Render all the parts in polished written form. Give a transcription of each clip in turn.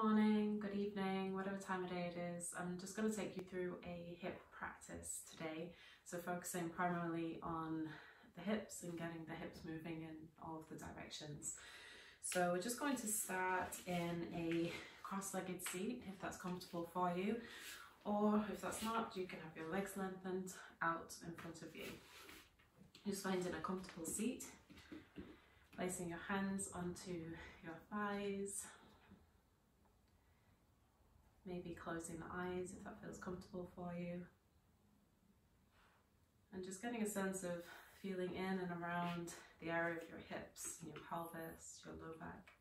morning, good evening, whatever time of day it is. I'm just going to take you through a hip practice today. So focusing primarily on the hips and getting the hips moving in all of the directions. So we're just going to start in a cross-legged seat if that's comfortable for you, or if that's not, you can have your legs lengthened out in front of you. Just finding a comfortable seat, placing your hands onto your thighs, maybe closing the eyes if that feels comfortable for you, and just getting a sense of feeling in and around the area of your hips, your pelvis, your low back.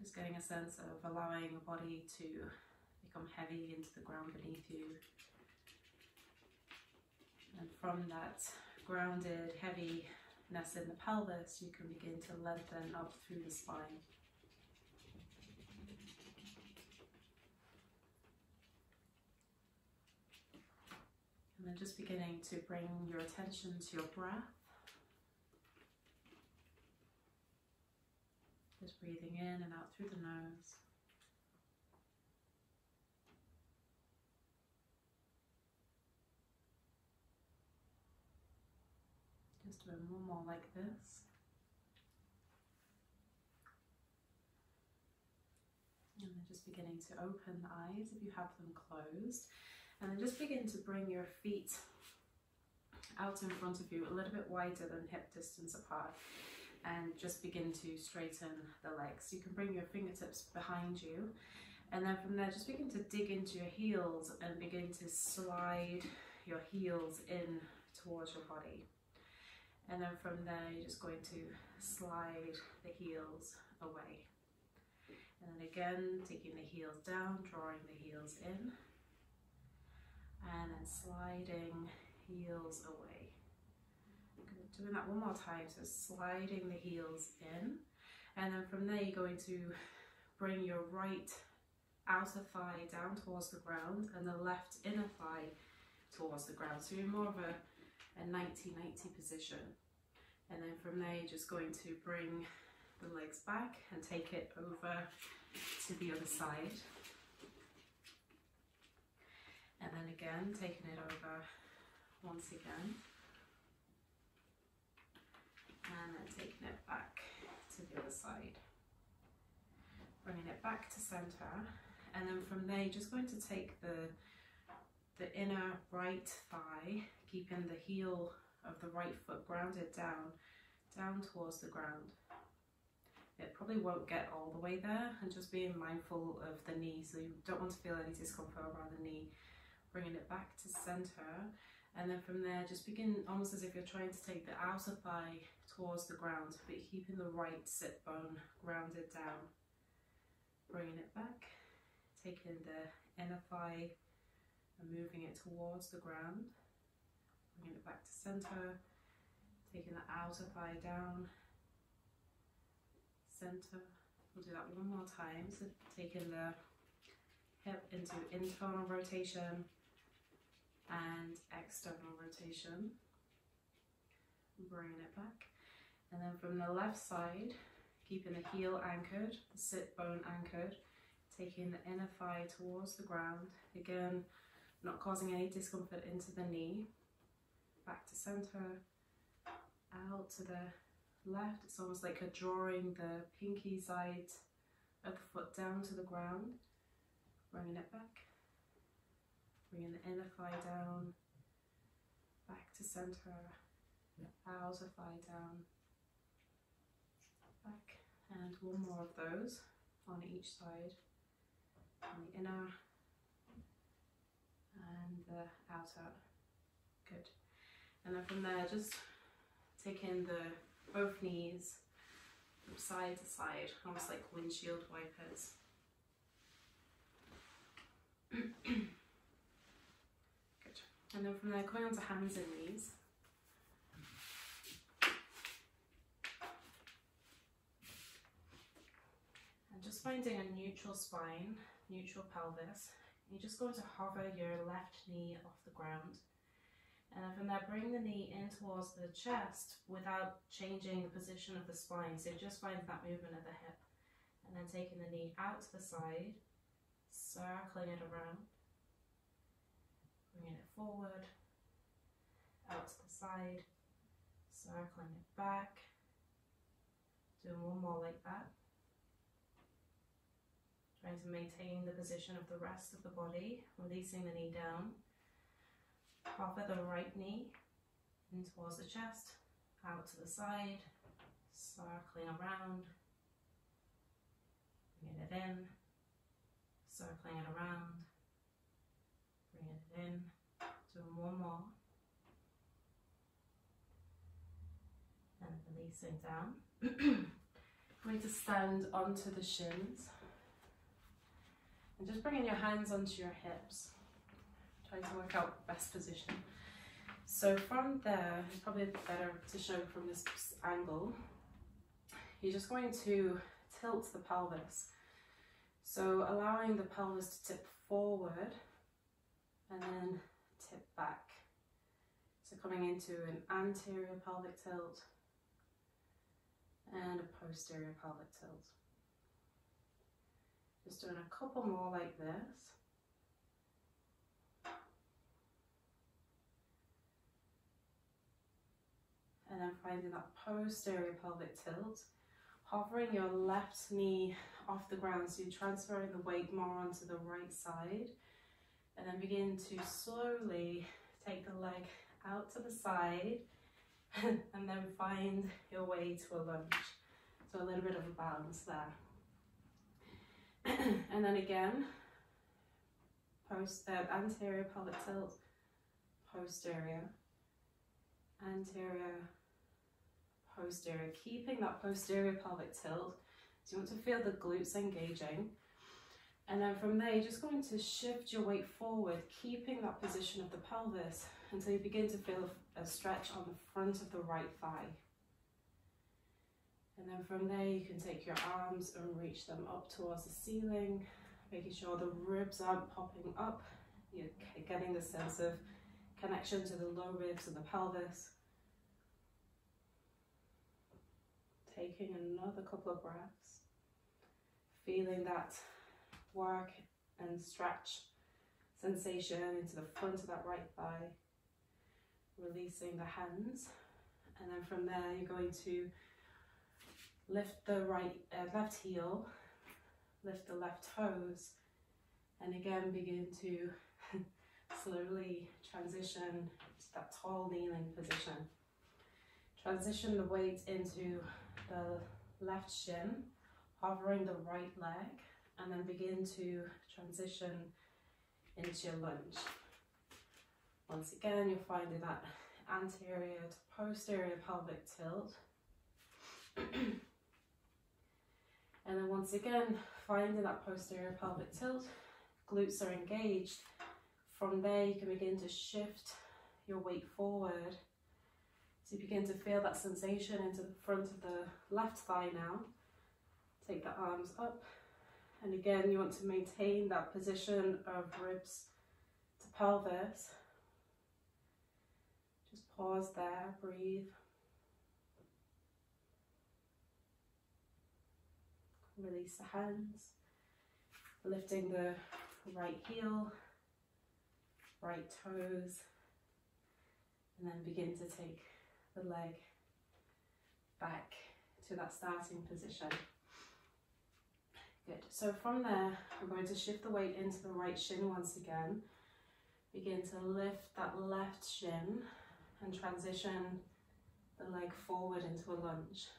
Just getting a sense of allowing your body to become heavy into the ground beneath you. And from that grounded heaviness in the pelvis, you can begin to lengthen up through the spine. And then just beginning to bring your attention to your breath. Just breathing in and out through the nose. Just doing one more like this. And then just beginning to open the eyes if you have them closed. And then just begin to bring your feet out in front of you, a little bit wider than hip distance apart, and just begin to straighten the legs. You can bring your fingertips behind you, and then from there just begin to dig into your heels and begin to slide your heels in towards your body. And then from there you're just going to slide the heels away. And then again, taking the heels down, drawing the heels in, and then sliding heels away. Doing that one more time, so sliding the heels in, and then from there you're going to bring your right outer thigh down towards the ground and the left inner thigh towards the ground, so you're more of a 90-90 position. And then from there you're just going to bring the legs back and take it over to the other side. And then again, taking it over once again. And then taking it back to the other side. Bringing it back to center. And then from there, you're just going to take the inner right thigh, keeping the heel of the right foot grounded down towards the ground. It probably won't get all the way there, and just being mindful of the knee, so you don't want to feel any discomfort around the knee. Bringing it back to center, and then from there just begin almost as if you're trying to take the outer thigh towards the ground, but you're keeping the right sit bone grounded down. Bringing it back, taking the inner thigh and moving it towards the ground. Bringing it back to center, taking the outer thigh down, center. We'll do that one more time, so taking the hip into internal rotation and external rotation, bringing it back. And then from the left side, keeping the heel anchored, the sit bone anchored, taking the inner thigh towards the ground, again not causing any discomfort into the knee, back to center, out to the left. It's almost like you're drawing the pinky side of the foot down to the ground, bringing it back. Bringing the inner thigh down, back to center, outer thigh down, back, and one more of those on each side, on the inner and the outer. Good. And then from there, just taking both knees from side to side, almost like windshield wipers. And then from there, going on to hands and knees. And just finding a neutral spine, neutral pelvis. You're just going to hover your left knee off the ground. And then from there, bring the knee in towards the chest without changing the position of the spine. So just find that movement at the hip. And then taking the knee out to the side, circling it around, bringing it forward, out to the side, circling it back. Doing one more like that. Trying to maintain the position of the rest of the body, releasing the knee down. Hover the right knee in towards the chest, out to the side, circling around, bringing it in, circling it around, bringing it in, doing one more, and releasing down. Going to stand onto the shins and just bringing your hands onto your hips. Trying to work out the best position. So from there, it's probably better to show from this angle. You're just going to tilt the pelvis. So allowing the pelvis to tip forward and then tip back. So coming into an anterior pelvic tilt and a posterior pelvic tilt. Just doing a couple more like this. And then finding that posterior pelvic tilt, hovering your left knee off the ground, so you're transferring the weight more onto the right side, and then begin to slowly take the leg out to the side, and then find your way to a lunge. So a little bit of a balance there. And then again, anterior pelvic tilt, posterior, anterior, posterior, keeping that posterior pelvic tilt. So you want to feel the glutes engaging. And then from there, you're just going to shift your weight forward, keeping that position of the pelvis until you begin to feel a stretch on the front of the right thigh. And then from there, you can take your arms and reach them up towards the ceiling, making sure the ribs aren't popping up. You're getting the sense of connection to the low ribs and the pelvis. Taking another couple of breaths, feeling that work and stretch sensation into the front of that right thigh, releasing the hands, and then from there you're going to lift the left heel, lift the left toes, and again begin to slowly transition to that tall kneeling position. Transition the weight into the left shin, hovering the right leg, and then begin to transition into your lunge. Once again, you're finding that anterior to posterior pelvic tilt. And then once again, finding that posterior pelvic tilt, glutes are engaged. From there, you can begin to shift your weight forward. So you begin to feel that sensation into the front of the left thigh now. Take the arms up. And again, you want to maintain that position of ribs to pelvis. Just pause there, breathe. Release the hands. Lifting the right heel, right toes. And then begin to take the leg back to that starting position. Good. So from there, we're going to shift the weight into the right shin once again. Begin to lift that left shin and transition the leg forward into a lunge.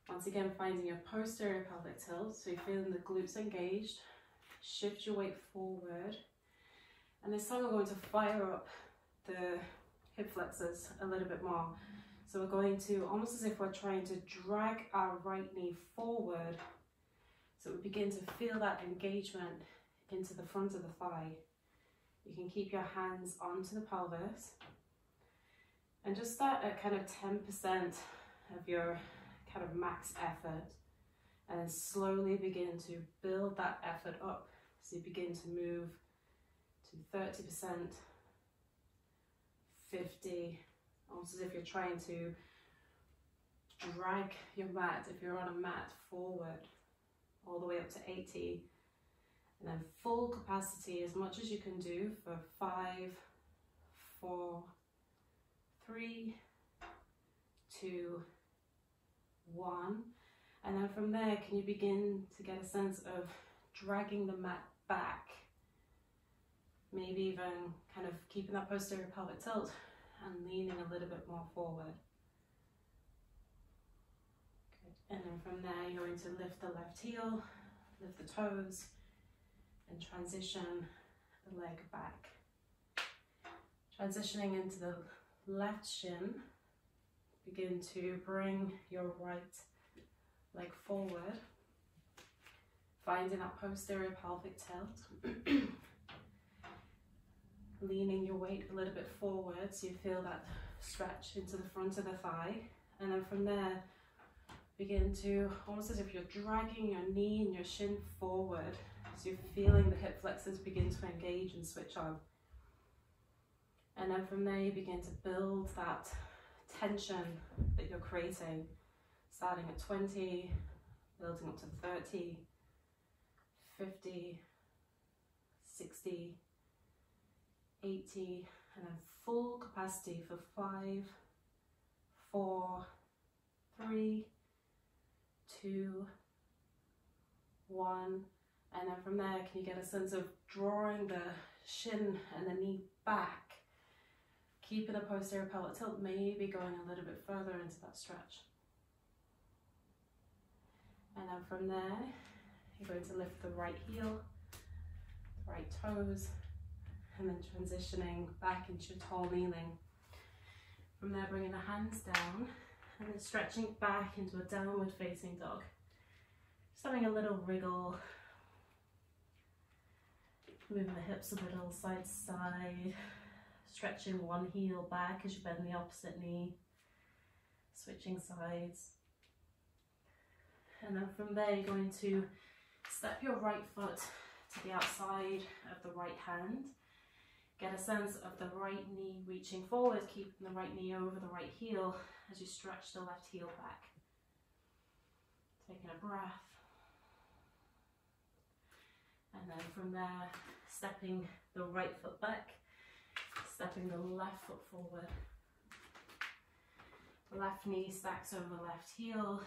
Once again, finding your posterior pelvic tilt, so you're feeling the glutes engaged. Shift your weight forward. And this time we're going to fire up the hip flexors a little bit more. So we're going to, almost as if we're trying to drag our right knee forward. So we begin to feel that engagement into the front of the thigh. You can keep your hands onto the pelvis. And just start at kind of 10% of your kind of max effort. And then slowly begin to build that effort up. So you begin to move to 30%, 50, almost as if you're trying to drag your mat, if you're on a mat, forward, all the way up to 80. And then full capacity, as much as you can do, for 5, 4, 3, 2, 1. And then from there, can you begin to get a sense of dragging the mat back? Maybe even kind of keeping that posterior pelvic tilt and leaning a little bit more forward. Good. And then from there, you're going to lift the left heel, lift the toes, and transition the leg back. Transitioning into the left shin, begin to bring your right leg forward, finding that posterior pelvic tilt, leaning your weight a little bit forward so you feel that stretch into the front of the thigh, and then from there begin to, almost as if you're dragging your knee and your shin forward, so you're feeling the hip flexors begin to engage and switch on. And then from there you begin to build that tension that you're creating, starting at 20, building up to 30, 50, 60, 80, and then full capacity for 5, 4, 3, 2, 1. And then from there, can you get a sense of drawing the shin and the knee back, keeping the posterior pelvic tilt, maybe going a little bit further into that stretch. And then from there, you're going to lift the right heel, right toes, and then transitioning back into your tall kneeling. From there, bringing the hands down, and then stretching back into a downward facing dog. Just having a little wriggle, moving the hips a little side to side, stretching one heel back as you bend the opposite knee, switching sides. And then from there, you're going to step your right foot to the outside of the right hand. Get a sense of the right knee reaching forward, keeping the right knee over the right heel as you stretch the left heel back. Taking a breath. And then from there, stepping the right foot back, stepping the left foot forward. Left knee stacks over left heel.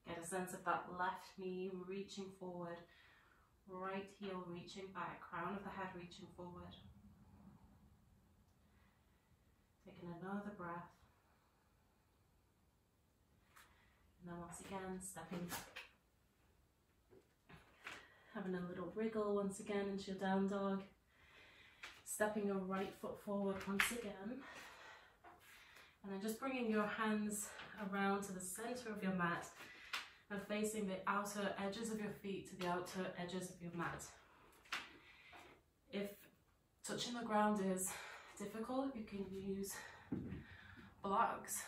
Get a sense of that left knee reaching forward, right heel reaching back, crown of the head reaching forward. Taking another breath. And then once again, stepping back. Having a little wriggle once again into your down dog. Stepping your right foot forward once again. And then just bringing your hands around to the center of your mat and facing the outer edges of your feet to the outer edges of your mat. If touching the ground is difficult, you can use blocks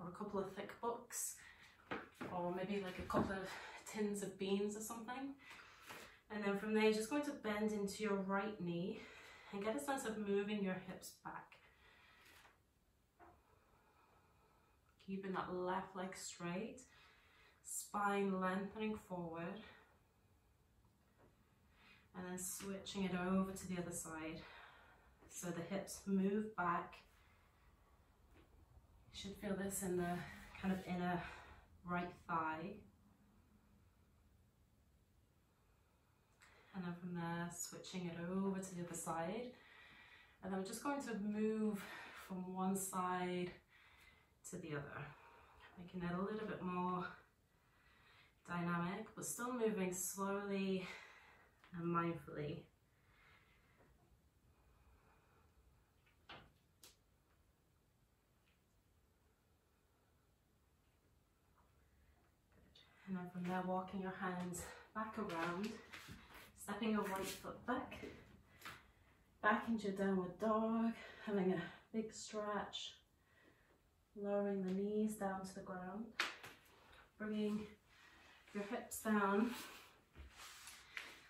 or a couple of thick books, or maybe like a couple of tins of beans or something. And then from there, you're just going to bend into your right knee and get a sense of moving your hips back. Keeping that left leg straight, spine lengthening forward, and then switching it over to the other side. So the hips move back. You should feel this in the kind of inner right thigh. And then from there, switching it over to the other side. And then we're just going to move from one side to the other, making it a little bit more dynamic, but still moving slowly and mindfully. Good. And then from there, walking your hands back around, stepping your right foot back into your downward dog, having a big stretch, lowering the knees down to the ground, bringing your hips down,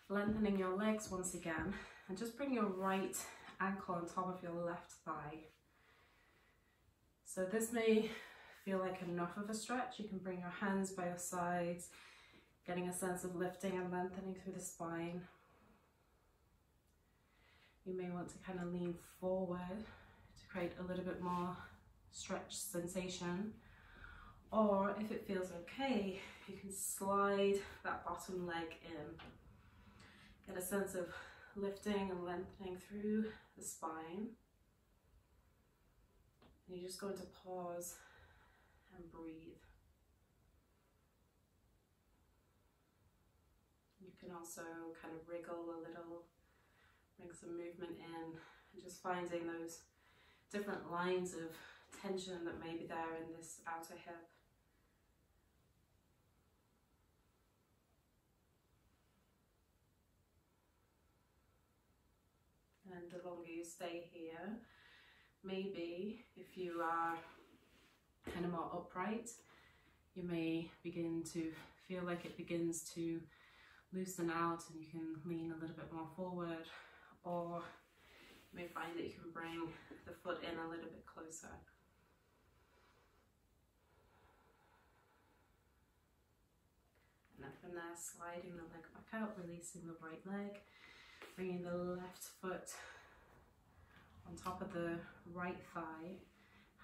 lengthening your legs once again, and just bring your right ankle on top of your left thigh. So this may feel like enough of a stretch. You can bring your hands by your sides, getting a sense of lifting and lengthening through the spine. You may want to kind of lean forward to create a little bit more stretch sensation. Or if it feels okay, you can slide that bottom leg in. Get a sense of lifting and lengthening through the spine. And you're just going to pause and breathe. You can also kind of wriggle a little, bring some movement in, and just finding those different lines of tension that may be there in this outer hip. And the longer you stay here, maybe if you are kind of more upright, you may begin to feel like it begins to loosen out and you can lean a little bit more forward, or you may find that you can bring the foot in a little bit closer. And then from there, sliding the leg back out, releasing the right leg, bringing the left foot on top of the right thigh,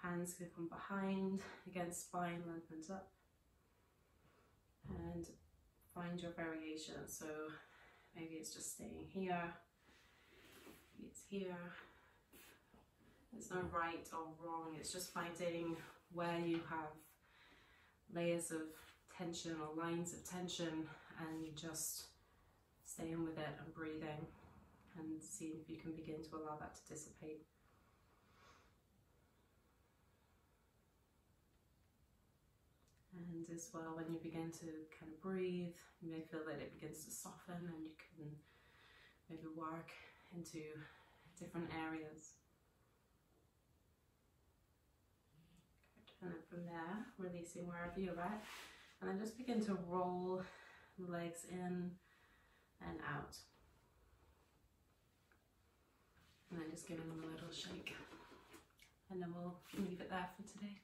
hands go from behind, again spine lengthens up, and find your variation. So maybe it's just staying here, maybe it's here. There's no right or wrong, it's just finding where you have layers of tension or lines of tension, and you just staying with it and breathing and seeing if you can begin to allow that to dissipate. And as well, when you begin to kind of breathe, you may feel that it begins to soften and you can maybe work into different areas. Good. And then from there, releasing wherever you're at, and then just begin to roll the legs in and out. And then just giving them a little shake. And then we'll leave it there for today.